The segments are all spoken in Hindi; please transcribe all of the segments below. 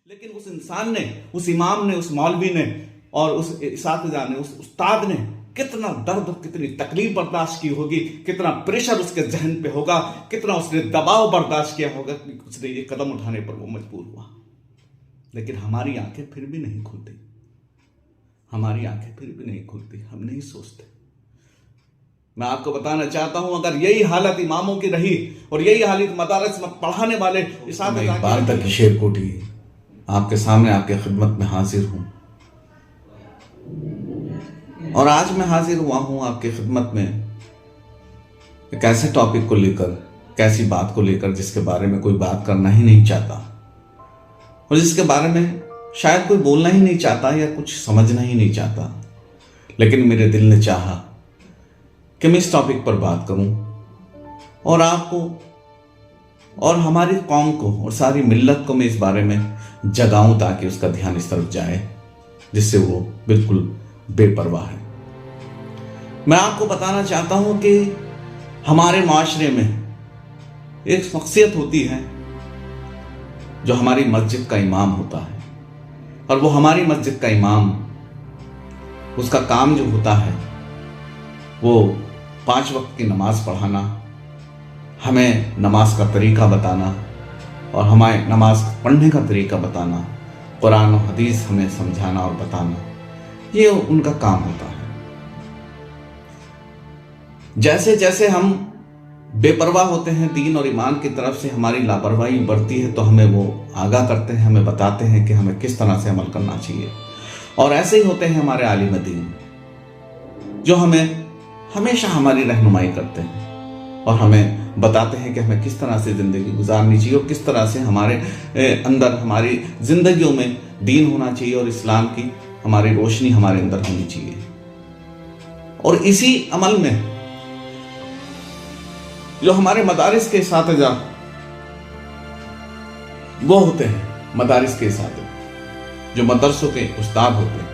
लेकिन उस इंसान ने, उस इमाम ने, उस मौलवी ने और उस इसातिज़ा ने, उस उस्ताद ने कितना दर्द, कितनी तकलीफ बर्दाश्त की होगी, कितना प्रेशर उसके जहन पे होगा, कितना उसने दबाव बर्दाश्त किया होगा कि उसने ये कदम उठाने पर वो मजबूर हुआ। लेकिन हमारी आंखें फिर भी नहीं खुलती, हमारी आंखें फिर भी नहीं खुलती, हम नहीं सोचते। मैं आपको बताना चाहता हूं, अगर यही हालत इमामों की रही और यही हालत मदारस में पढ़ाने वाले इकबाल तक शेरकोटी आपके सामने, आपके खिदमत में हाजिर हूं। और आज मैं हाजिर हुआ हूं आपकी खिदमत में एक ऐसे टॉपिक को लेकर, कैसी बात को लेकर जिसके बारे में कोई बात करना ही नहीं चाहता और जिसके बारे में शायद कोई बोलना ही नहीं चाहता या कुछ समझना ही नहीं चाहता। लेकिन मेरे दिल ने चाहा कि मैं इस टॉपिक पर बात करूं और आपको और हमारी कौम को और सारी मिल्लत को मैं इस बारे में जगाऊं ताकि उसका ध्यान इस तरफ जाए जिससे वो बिल्कुल बेपरवाह है। मैं आपको बताना चाहता हूं कि हमारे माशरे में एक शख्सियत होती है जो हमारी मस्जिद का इमाम होता है, और वो हमारी मस्जिद का इमाम, उसका काम जो होता है वो 5 वक्त की नमाज पढ़ाना, हमें नमाज का तरीका बताना और हमें नमाज पढ़ने का तरीका बताना, कुरान और हदीस हमें समझाना और बताना, ये उनका काम होता है। जैसे जैसे हम बेपरवाह होते हैं दीन और ईमान की तरफ से, हमारी लापरवाही बढ़ती है तो हमें वो आगाह करते हैं, हमें बताते हैं कि हमें किस तरह से अमल करना चाहिए। और ऐसे ही होते हैं हमारे आलिम दीन जो हमें हमेशा हमारी रहनुमाई करते हैं और हमें बताते हैं कि हमें किस तरह से ज़िंदगी गुजारनी चाहिए और किस तरह से हमारे अंदर, हमारी ज़िंदगियों में दीन होना चाहिए और इस्लाम की हमारी रोशनी हमारे अंदर होनी चाहिए। और इसी अमल में जो हमारे मदारिस के इसातिज़ा वो होते हैं, मदारिस के इसातिज़ा जो मदरसों के उस्ताद होते हैं,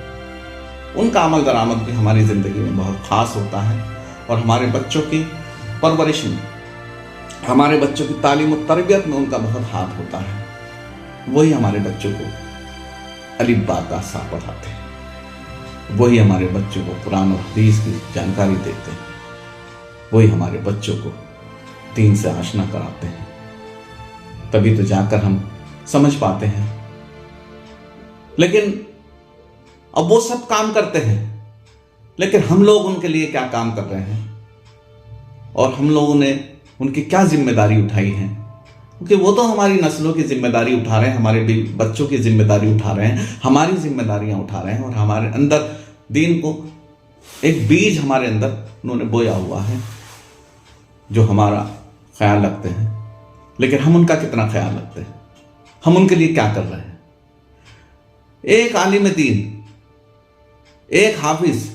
उनका अमल दरामद भी हमारी ज़िंदगी में बहुत ख़ास होता है। और हमारे बच्चों की परवरिश में, हमारे बच्चों की तालीम और तरबियत में उनका बहुत हाथ होता है। वही हमारे बच्चों को अलिफ बा ता सा पढ़ाते हैं, वही हमारे बच्चों को कुरान और हदीस की जानकारी देते हैं, वही हमारे बच्चों को दीन से आशना कराते हैं। तभी तो जाकर हम समझ पाते हैं। लेकिन अब वो सब काम करते हैं, लेकिन हम लोग उनके लिए क्या काम कर रहे हैं और हम लोगों ने उनकी क्या जिम्मेदारी उठाई है? क्योंकि वो तो हमारी नस्लों की जिम्मेदारी उठा रहे हैं, हमारे बच्चों की जिम्मेदारी उठा रहे हैं, हमारी जिम्मेदारियां उठा रहे हैं और हमारे अंदर दीन को एक बीज हमारे अंदर उन्होंने बोया हुआ है जो हमारा ख्याल रखते हैं। लेकिन हम उनका कितना ख्याल रखते हैं? हम उनके लिए क्या कर रहे हैं? एक आलिम दीन, एक हाफिज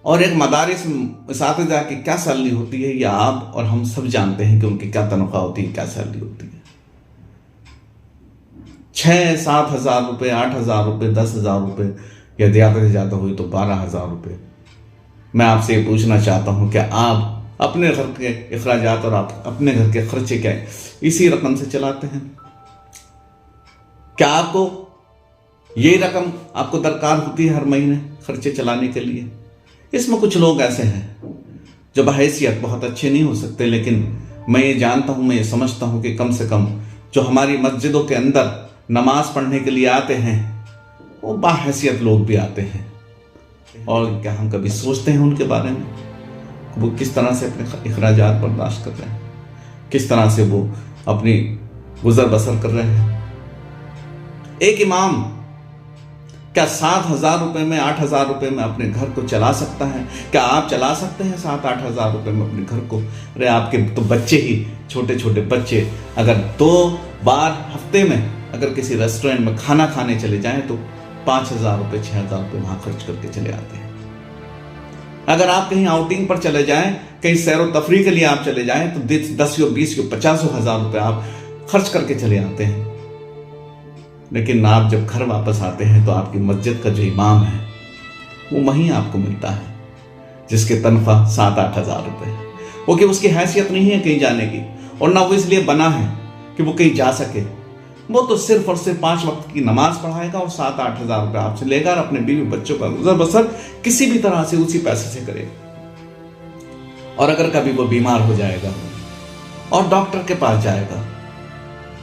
और एक मदारिस इसातिज़ा की क्या सैलरी होती है, या आप और हम सब जानते हैं कि उनकी क्या तनख्वाह होती है, क्या सैलरी होती है। 6-7 हज़ार रुपये, 8 हज़ार रुपये, 10 हज़ार रुपये, या ज़्यादा से ज़्यादा हुई तो 12 हज़ार रुपये। मैं आपसे ये पूछना चाहता हूँ कि आप अपने घर के अखराजात और आप अपने घर के खर्चे क्या इसी रकम से चलाते हैं? क्या आपको यही रकम आपको दरकार होती है हर महीने खर्चे चलाने के लिए? इसमें कुछ लोग ऐसे हैं जो बहैसियत बहुत अच्छे नहीं हो सकते, लेकिन मैं ये जानता हूँ, मैं ये समझता हूँ कि कम से कम जो हमारी मस्जिदों के अंदर नमाज पढ़ने के लिए आते हैं वो बाहैसियत लोग भी आते हैं। और क्या हम कभी सोचते हैं उनके बारे में? वो किस तरह से अपने अखराजात बर्दाश्त कर रहे हैं, किस तरह से वो अपनी गुजर बसर कर रहे हैं। एक इमाम क्या 7 हज़ार रुपये में, 8 हज़ार रुपये में अपने घर को चला सकता है? क्या आप चला सकते हैं 7-8 हज़ार रुपये में अपने घर को? अरे आपके तो बच्चे ही, छोटे छोटे बच्चे अगर 2 बार हफ्ते में अगर किसी रेस्टोरेंट में खाना खाने चले जाएं तो 5 हज़ार रुपये, 6 हज़ार रुपये वहाँ खर्च करके चले आते हैं। अगर आप कहीं आउटिंग पर चले जाएं, कहीं सैर व तफरी के लिए आप चले जाएं तो 10 या 20 या 50 हज़ार रुपये आप खर्च करके चले आते हैं। लेकिन आप जब घर वापस आते हैं तो आपकी मस्जिद का जो इमाम है वो वहीं आपको मिलता है जिसकी तनख्वाह 7-8 हज़ार रुपये है। वो कि उसकी हैसियत नहीं है कहीं जाने की, और ना वो इसलिए बना है कि वो कहीं जा सके, वो तो सिर्फ और सिर्फ 5 वक्त की नमाज पढ़ाएगा और 7-8 हज़ार रुपये आपसे लेगा और अपने बीवी बच्चों का गुजर बसर किसी भी तरह से उसी पैसे से करेगा। और अगर कभी वो बीमार हो जाएगा और डॉक्टर के पास जाएगा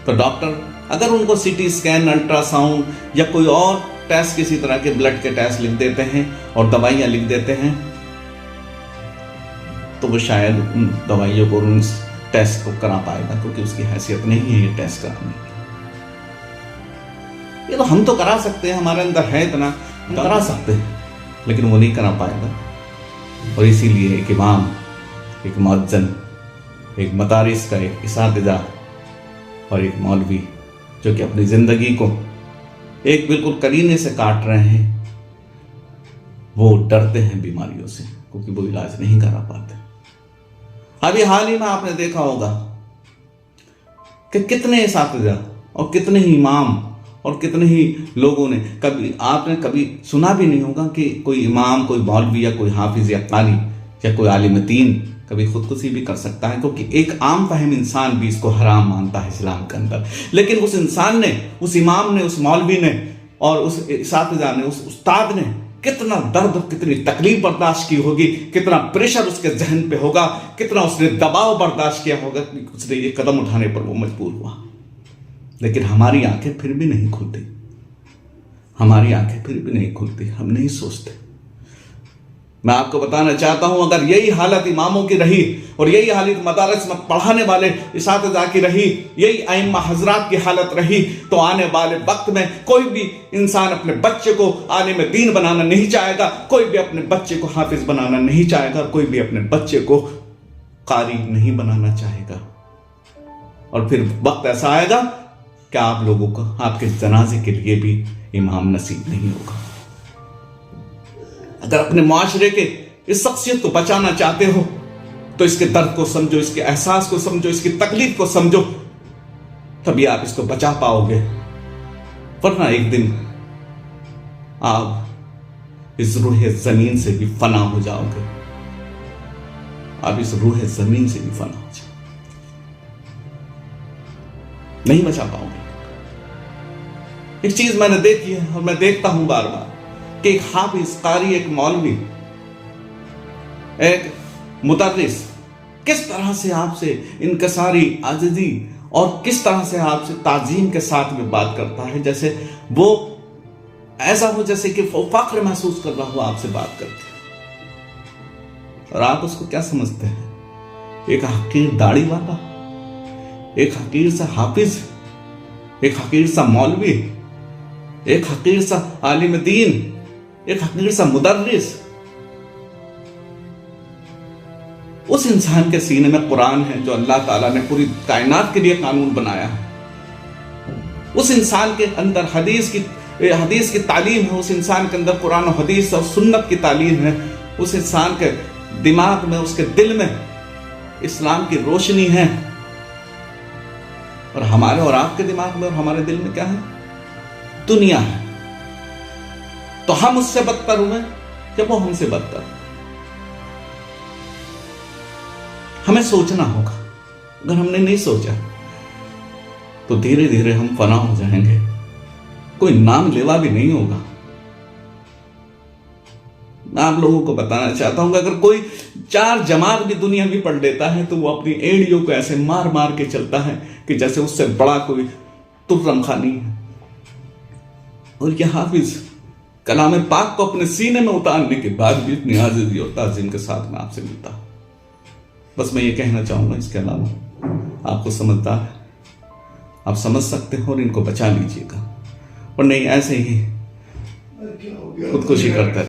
तो डॉक्टर अगर उनको सीटी स्कैन, अल्ट्रासाउंड या कोई और टेस्ट, किसी तरह के ब्लड के टेस्ट लिख देते हैं और दवाइयां लिख देते हैं, तो वो शायद उन दवाइयों को, उन टेस्ट को करा पाएगा, क्योंकि उसकी हैसियत नहीं है ये टेस्ट कराने की। ये तो हम तो करा सकते हैं, हमारे अंदर है इतना, हम करा सकते हैं, लेकिन वो नहीं करा पाएगा। और इसीलिए एक इमाम, एक मुअज्जिन, एक मदारिस का एक इसातिज़ा और एक मौलवी जो कि अपनी जिंदगी को एक बिल्कुल करीने से काट रहे हैं, वो डरते हैं बीमारियों से, क्योंकि वो इलाज नहीं करा पाते। अभी हाल ही में आपने देखा होगा कि कितने इसातिज़ा और कितने ही इमाम और कितने ही लोगों ने, कभी आपने कभी सुना भी नहीं होगा कि कोई इमाम, कोई मौलवी या कोई हाफिज या कारी या कोई आलिम दीन कभी खुदकुशी भी कर सकता है, क्योंकि एक आम फहम इंसान भी इसको हराम मानता है इस्लाम के अंदर। लेकिन उस इंसान ने, उस इमाम ने, उस मौलवी ने और उस इसातिज़ा ने, उस उस्ताद ने कितना दर्द, कितनी तकलीफ बर्दाश्त की होगी, कितना प्रेशर उसके जहन पे होगा, कितना उसने दबाव बर्दाश्त किया होगा कि उसने ये कदम उठाने पर वो मजबूर हुआ। लेकिन हमारी आंखें फिर भी नहीं खुलती, हमारी आंखें फिर भी नहीं खुलती, हम नहीं सोचते। मैं आपको बताना चाहता हूं, अगर यही हालत इमामों की रही और यही हालत मदारिस में पढ़ाने वाले इसातिज़ा की रही, यही अइम्मा हजरात की हालत रही, तो आने वाले वक्त में कोई भी इंसान अपने बच्चे को आलिम दीन बनाना नहीं चाहेगा, कोई भी अपने बच्चे को हाफिज बनाना नहीं चाहेगा, कोई भी अपने बच्चे को कारी नहीं बनाना चाहेगा। और फिर वक्त ऐसा आएगा कि आप लोगों को आपके जनाजे के लिए भी इमाम नसीब नहीं होगा। अगर अपने माशरे के इस शख्सियत को बचाना चाहते हो तो इसके दर्द को समझो, इसके एहसास को समझो, इसकी तकलीफ को समझो, तभी आप इसको बचा पाओगे। वरना एक दिन आप इस रूह जमीन से भी फना हो जाओगे, आप इस रूह जमीन से भी फना हो जाओगे, नहीं बचा पाओगे। एक चीज मैंने देखी है और मैं देखता हूं बार बार कि एक हाफिज, कारी, एक मौलवी, एक मुदर्रिस किस तरह से आपसे इनकसारी, आजिज़ी और किस तरह से आपसे ताजीम के साथ में बात करता है, जैसे वो ऐसा हो जैसे कि वो फख्र महसूस कर रहा हो आपसे बात करके। और आप उसको क्या समझते हैं? एक हकीर दाढ़ी वाला, एक हकीर सा हाफिज, एक हकीर सा मौलवी, एक हकीर सा आलिम दीन, एक हकीर सा मुदर्रिस। उस इंसान के सीने में कुरान है जो अल्लाह ताला ने पूरी कायनात के लिए कानून बनाया है। उस इंसान के अंदर हदीस की तालीम है, उस इंसान के अंदर कुरान और हदीस और सुन्नत की तालीम है, उस इंसान के दिमाग में, उसके दिल में इस्लाम की रोशनी है। और हमारे और आपके दिमाग में और हमारे दिल में क्या है? दुनिया है। तो हम उससे बदतर हुए या वो हमसे बदतर? हमें सोचना होगा। अगर हमने नहीं सोचा तो धीरे धीरे हम फना हो जाएंगे, कोई नाम लेवा भी नहीं होगा। मैं आप लोगों को बताना चाहता हूं कि अगर कोई 4 जमात भी दुनिया भी पढ़ लेता है तो वो अपनी एड़ियों को ऐसे मार मार के चलता है कि जैसे उससे बड़ा कोई तुर्रम खानी है। और यह हाफिज कलाम पाक को अपने सीने में उतारने के बाद भी इतनी आज़िज़ी और ताज़ीम के साथ में आपसे मिलता। बस मैं ये कहना चाहूंगा, इसके अलावा आपको समझदार है, आप समझ सकते हो और इनको बचा लीजिएगा, और नहीं ऐसे ही खुदकुशी करता है।